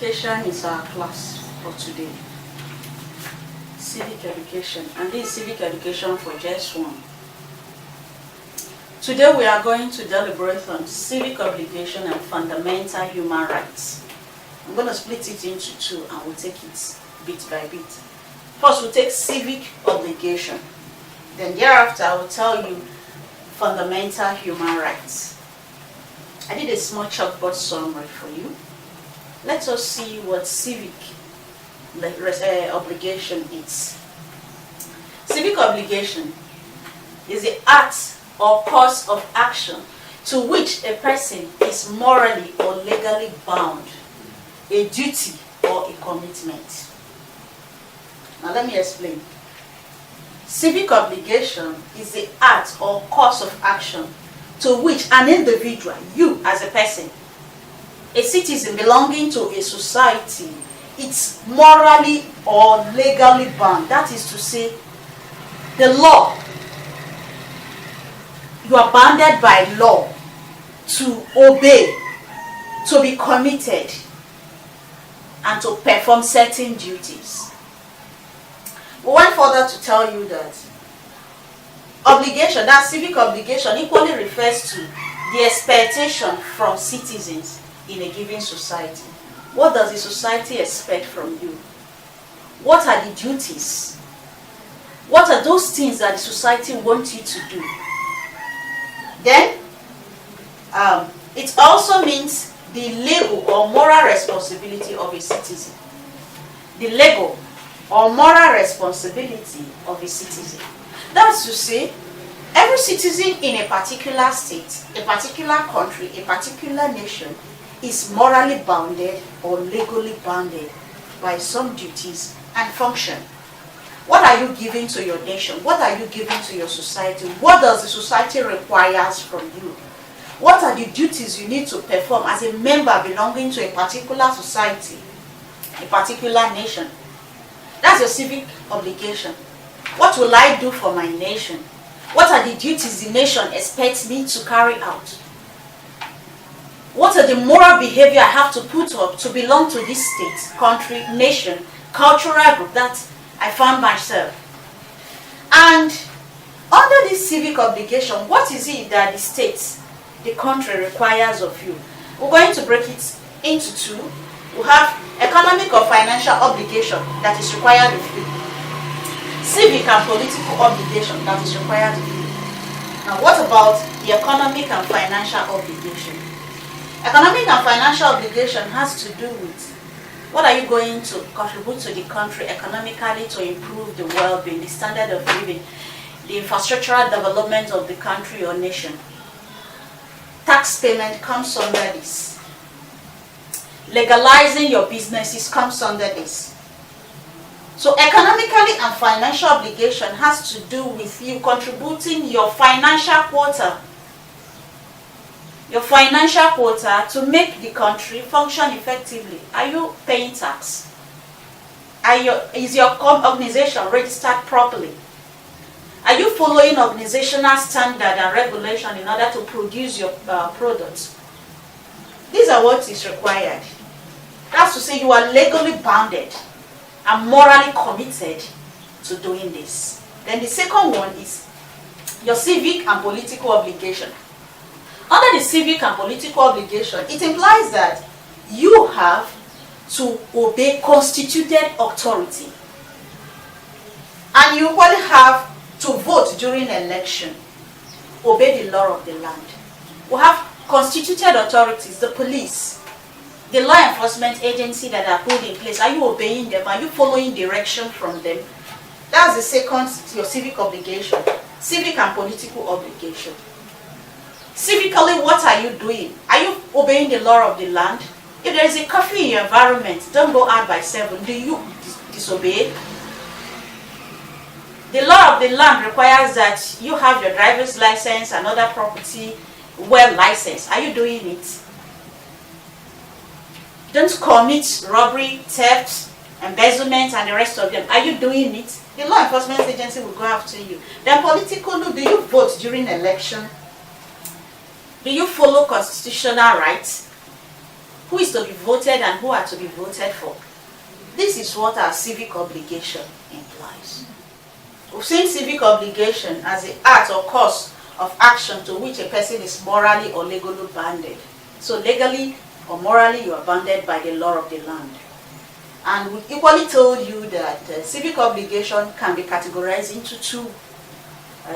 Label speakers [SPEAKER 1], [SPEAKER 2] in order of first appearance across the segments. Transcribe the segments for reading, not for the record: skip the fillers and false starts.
[SPEAKER 1] education is our class for today. Civic education, and this is civic education for just one. Today we are going to deliberate on civic obligation and fundamental human rights. I'm going to split it into two and we'll take it bit by bit. First we'll take civic obligation. Then thereafter I will tell you fundamental human rights. I did a small chalkboard summary for you. Let us see what civic obligation is. Civic obligation is the act or course of action to which a person is morally or legally bound, a duty or a commitment. Now let me explain. Civic obligation is the act or course of action to which an individual, you as a person, a citizen belonging to a society, it's morally or legally bound. That is to say, the law, you are bounded by law to obey, to be committed, and to perform certain duties. We went further to tell you that obligation, that civic obligation, equally refers to the expectation from citizens in a given society. What does the society expect from you? What are the duties? What are those things that the society wants you to do? Then, it also means the legal or moral responsibility of a citizen. The legal or moral responsibility of a citizen. That's to say, every citizen in a particular state, a particular country, a particular nation is morally bounded or legally bounded by some duties and function. What are you giving to your nation? What are you giving to your society? What does the society requires from you? What are the duties you need to perform as a member belonging to a particular society, a particular nation? That's your civic obligation. What will I do for my nation? What are the duties the nation expects me to carry out? What are the moral behavior I have to put up to belong to this state, country, nation, cultural group that I found myself? And under this civic obligation, what is it that the state, the country requires of you? We're going to break it into two. We have economic or financial obligation that is required of you. Civic and political obligation that is required of you. Now what about the economic and financial obligation? Economic and financial obligation has to do with what are you going to contribute to the country economically to improve the well-being, the standard of living, the infrastructural development of the country or nation. Tax payment comes under this. Legalizing your businesses comes under this. So economically and financial obligation has to do with you contributing your financial quota. Your financial quota to make the country function effectively. Are you paying tax? Is your organization registered properly? Are you following organizational standard and regulation in order to produce your products? These are what is required. That's to say you are legally bounded and morally committed to doing this. Then the second one is your civic and political obligation. Under the civic and political obligation, it implies that you have to obey constituted authority. And you only have to vote during election. Obey the law of the land. We have constituted authorities, the police, the law enforcement agency that are put in place. Are you obeying them? Are you following direction from them? That's the second, your civic obligation. Civic and political obligation. Civically, what are you doing? Are you obeying the law of the land? If there is a curfew in your environment, don't go out by 7. Do you disobey? The law of the land requires that you have your driver's license and other property well licensed. Are you doing it? Don't commit robbery, theft, embezzlement, and the rest of them. Are you doing it? The law enforcement agency will go after you. Then political, do you vote during election? Do you follow constitutional rights? who is to be voted and who are to be voted for. This is what our civic obligation implies. We've seen civic obligation as the act or course of action to which a person is morally or legally bounded. So legally or morally you are bounded by the law of the land. And we equally told you that civic obligation can be categorized into two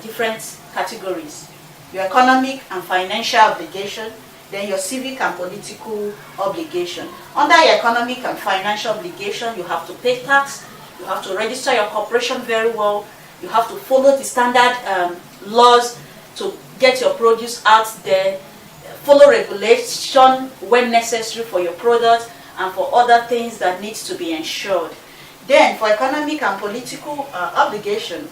[SPEAKER 1] different categories. Your economic and financial obligation, then your civic and political obligation. Under your economic and financial obligation, you have to pay tax, you have to register your corporation very well, you have to follow the standard laws to get your produce out there, follow regulation when necessary for your product and for other things that needs to be ensured. Then for economic and political obligation,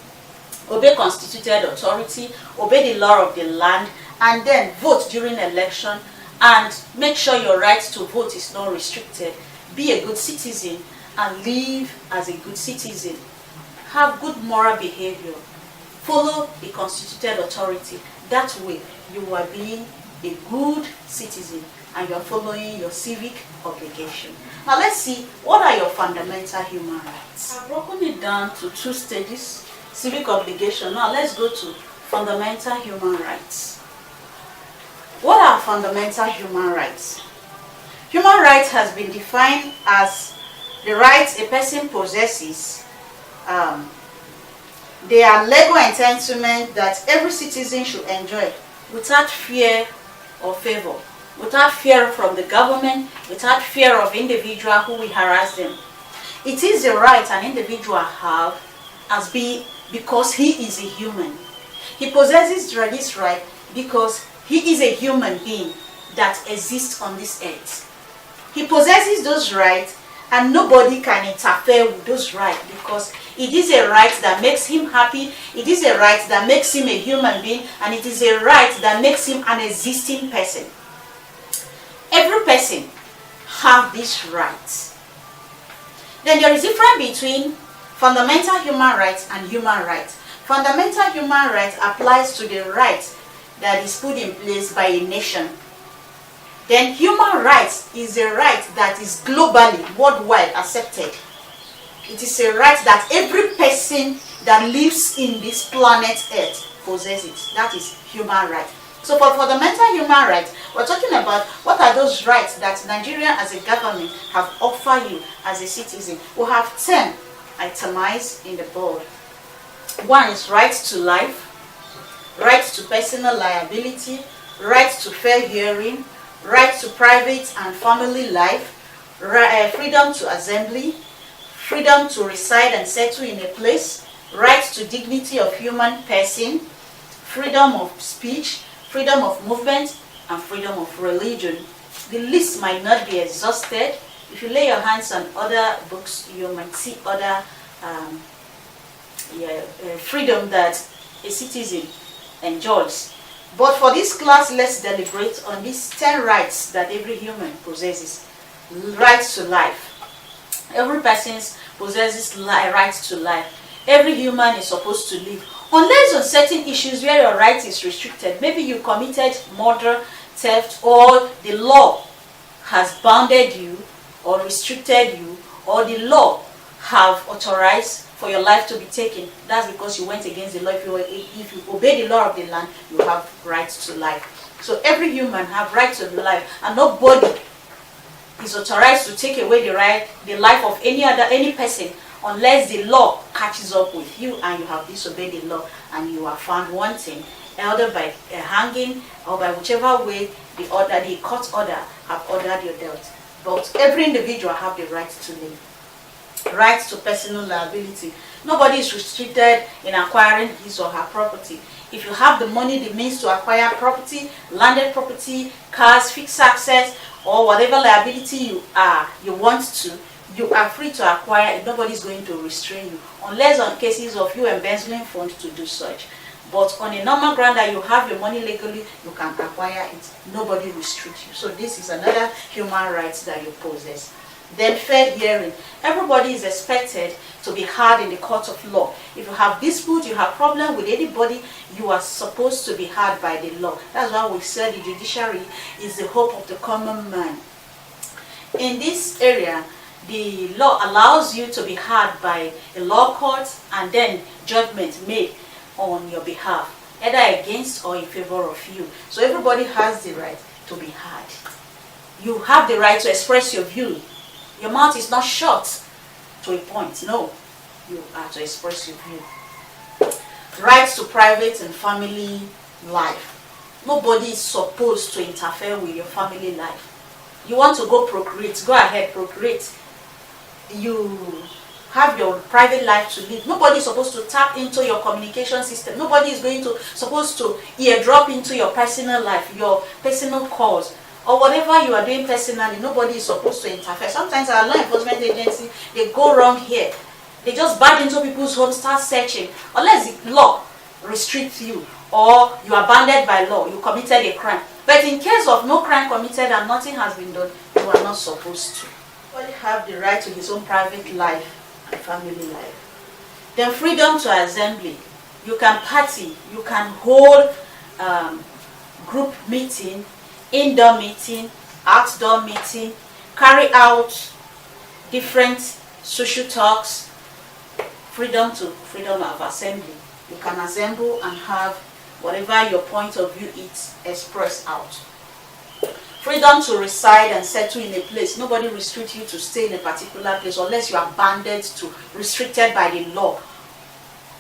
[SPEAKER 1] obey constituted authority, obey the law of the land, and then vote during election and make sure your right to vote is not restricted. Be a good citizen and live as a good citizen. Have good moral behavior. Follow the constituted authority. That way you are being a good citizen and you're following your civic obligation. Now let's see, what are your fundamental human rights? I've broken it down to two stages. Civic obligation. Now let's go to fundamental human rights. What are fundamental human rights? Human rights has been defined as the rights a person possesses. They are legal entitlement that every citizen should enjoy without fear or favor, without fear from the government, without fear of individual who will harass them. It is a right an individual have as because he is a human. He possesses this right because he is a human being that exists on this earth. He possesses those rights and nobody can interfere with those rights because it is a right that makes him happy, it is a right that makes him a human being, and it is a right that makes him an existing person. Every person has these rights. Then there is a difference between fundamental human rights and human rights. Fundamental human rights applies to the right that is put in place by a nation. Then human rights is a right that is globally, worldwide accepted. It is a right that every person that lives in this planet Earth possesses. That is human right. So for fundamental human rights, we're talking about what are those rights that Nigeria as a government have offered you as a citizen. We have 10 itemized in the board. One is right to life, right to personal liability, right to fair hearing, right to private and family life, freedom to assembly, freedom to reside and settle in a place, right to dignity of human person, freedom of speech, freedom of movement, and freedom of religion. The list might not be exhausted. If you lay your hands on other books, you might see other freedom that a citizen enjoys. But for this class, let's deliberate on these 10 rights that every human possesses. Right to life. Every person possesses rights to life. Every human is supposed to live. Unless on certain issues where your right is restricted, maybe you committed murder, theft, or the law has bounded you or restricted you, or the law have authorized for your life to be taken. That's because you went against the law. If you obey the law of the land, you have rights to life. So every human have right to life, and nobody is authorized to take away the life of any person unless the law catches up with you and you have disobeyed the law and you are found wanting, either by hanging or by whichever way the court order have ordered your death. But every individual have the right to live. Rights to personal liability. Nobody is restricted in acquiring his or her property. If you have the money, the means to acquire property, landed property, cars, fixed access, or whatever liability you want to, you are free to acquire it. Nobody is going to restrain you, unless on cases of you embezzling funds to do such. But on a normal ground that you have your money legally, you can acquire it. Nobody restricts you. So this is another human right that you possess. Then fair hearing. Everybody is expected to be heard in the court of law. If you have dispute, you have problem with anybody, you are supposed to be heard by the law. That's why we said the judiciary is the hope of the common man. In this area, the law allows you to be heard by a law court and then judgment made on your behalf, either against or in favor of you. So everybody has the right to be heard. You have the right to express your view. Your mouth is not shut to a point. No, you are to express your view. Rights to private and family life. Nobody is supposed to interfere with your family life. You want to go procreate, go ahead, procreate. You have your private life to live. Nobody is supposed to tap into your communication system. Nobody is supposed to eardrop into your personal life, your personal calls, or whatever you are doing personally. Nobody is supposed to interfere. Sometimes our law enforcement agency, they go wrong here. They just barge into people's homes, start searching. Unless the law restricts you or you are bounded by law, you committed a crime. But in case of no crime committed and nothing has been done, you are not supposed to. Everybody have the right to his own private life and family life. Then freedom to assembly. You can party, you can hold group meeting, indoor meeting, outdoor meeting, carry out different social talks. Freedom of assembly. You can assemble and have whatever your point of view is expressed out. Freedom to reside and settle in a place. Nobody restricts you to stay in a particular place unless you are restricted by the law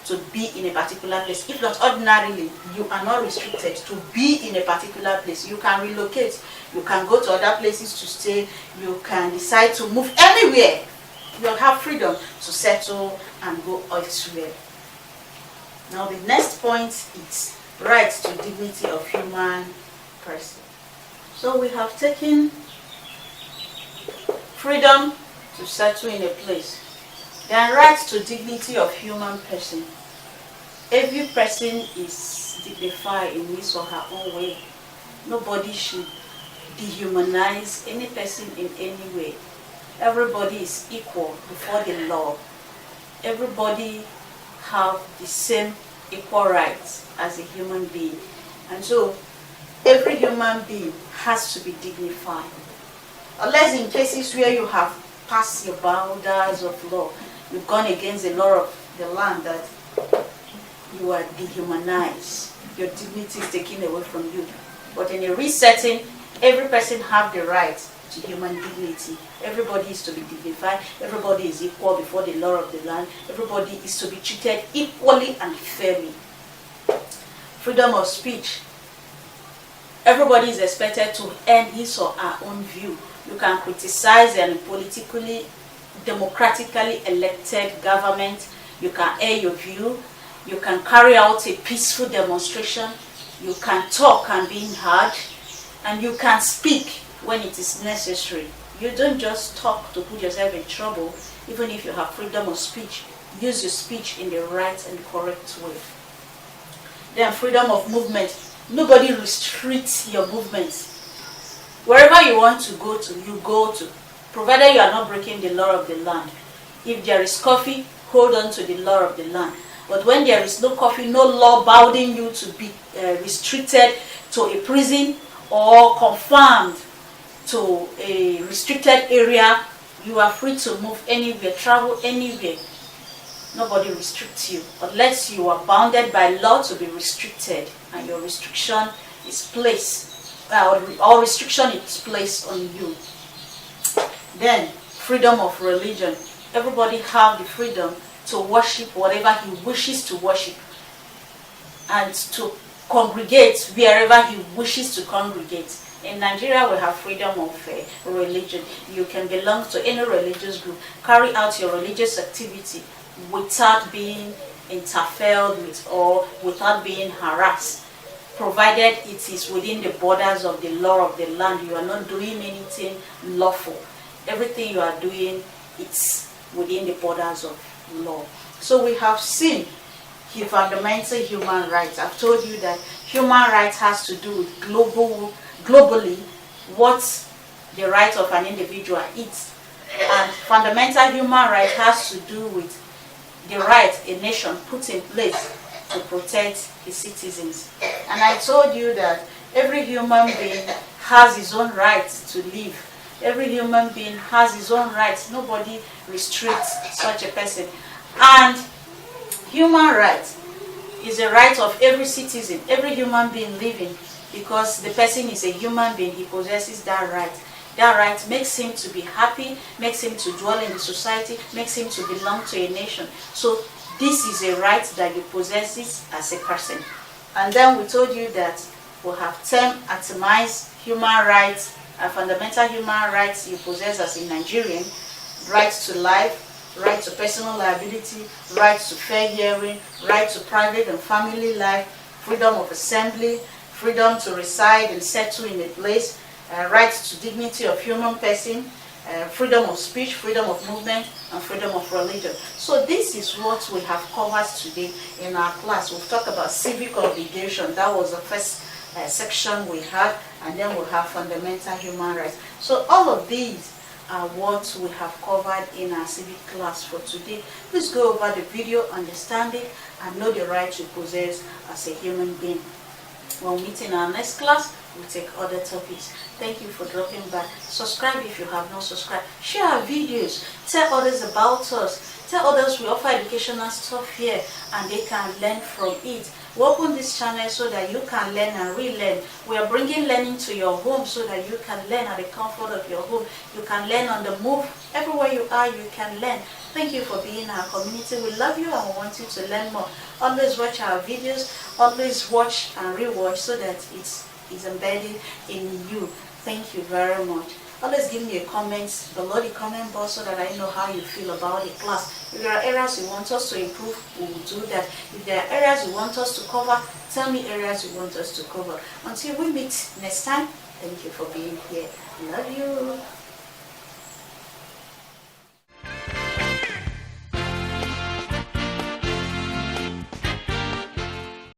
[SPEAKER 1] to be in a particular place. If not, ordinarily, you are not restricted to be in a particular place. You can relocate. You can go to other places to stay. You can decide to move anywhere. You have freedom to settle and go elsewhere. Now the next point is right to dignity of human person. So we have taken freedom to settle in a place. Then right to dignity of human person. Every person is dignified in his or her own way. Nobody should dehumanize any person in any way. Everybody is equal before the law. Everybody have the same equal rights as a human being. And so every human being has to be dignified. Unless in cases where you have passed your boundaries of law, you've gone against the law of the land, that you are dehumanized. Your dignity is taken away from you. But in a resetting, every person have the right to human dignity. Everybody is to be dignified. Everybody is equal before the law of the land. Everybody is to be treated equally and fairly. Freedom of speech. Everybody is expected to earn his or her own view. You can criticize a politically, democratically elected government. You can air your view. You can carry out a peaceful demonstration. You can talk and be heard. And you can speak when it is necessary. You don't just talk to put yourself in trouble. Even if you have freedom of speech, use your speech in the right and correct way. Then freedom of movement. Nobody restricts your movements. Wherever you want to go to, you go to, provided you are not breaking the law of the land. If there is coffee, hold on to the law of the land. But when there is no coffee, no law bounding you to be restricted to a prison or confined to a restricted area, you are free to move anywhere, travel anywhere. Nobody restricts you unless you are bounded by law to be restricted and your restriction is placed, or restriction is placed on you. Then, freedom of religion. Everybody have the freedom to worship whatever he wishes to worship and to congregate wherever he wishes to congregate. In Nigeria, we have freedom of religion. You can belong to any religious group, carry out your religious activity without being interfered with or without being harassed, provided it is within the borders of the law of the land. You are not doing anything lawful. Everything you are doing, it's within the borders of law. So we have seen the fundamental human rights. I've told you that human rights has to do with globally what the right of an individual is. And fundamental human right has to do with the right a nation puts in place to protect its citizens. And I told you that every human being has his own right to live Every human being has his own rights. Nobody restricts such a person. And human rights is a right of every citizen, every human being living, because the person is a human being, he possesses that right. That right makes him to be happy, makes him to dwell in the society, makes him to belong to a nation. So this is a right that you possess as a person. And then we told you that we have 10 itemized human rights, fundamental human rights you possess as a Nigerian: right to life, right to personal liability, right to fair hearing, right to private and family life, freedom of assembly, freedom to reside and settle in a place, right to dignity of human person, freedom of speech, freedom of movement, and freedom of religion. So this is what we have covered today in our class. We've talked about civic obligation. That was the first section we had, and then we'll have fundamental human rights. So all of these are what we have covered in our civic class for today. Please go over the video, understand it, and know the rights you possess as a human being. When we meet in our next class, we'll take other topics. Thank you for dropping by. Subscribe if you have not subscribed. Share our videos. Tell others about us. Tell others we offer educational stuff here and they can learn from it. We open this channel so that you can learn and relearn. We are bringing learning to your home so that you can learn at the comfort of your home. You can learn on the move. Everywhere you are, you can learn. Thank you for being in our community. We love you and we want you to learn more. Always watch our videos. Always watch and rewatch so that it's embedded in you. Thank you very much. Always give me a comment below the comment box so that I know how you feel about the class. If there are areas you want us to improve, we will do that. If there are areas you want us to cover, tell me areas you want us to cover. Until we meet next time, thank you for being here. Love you.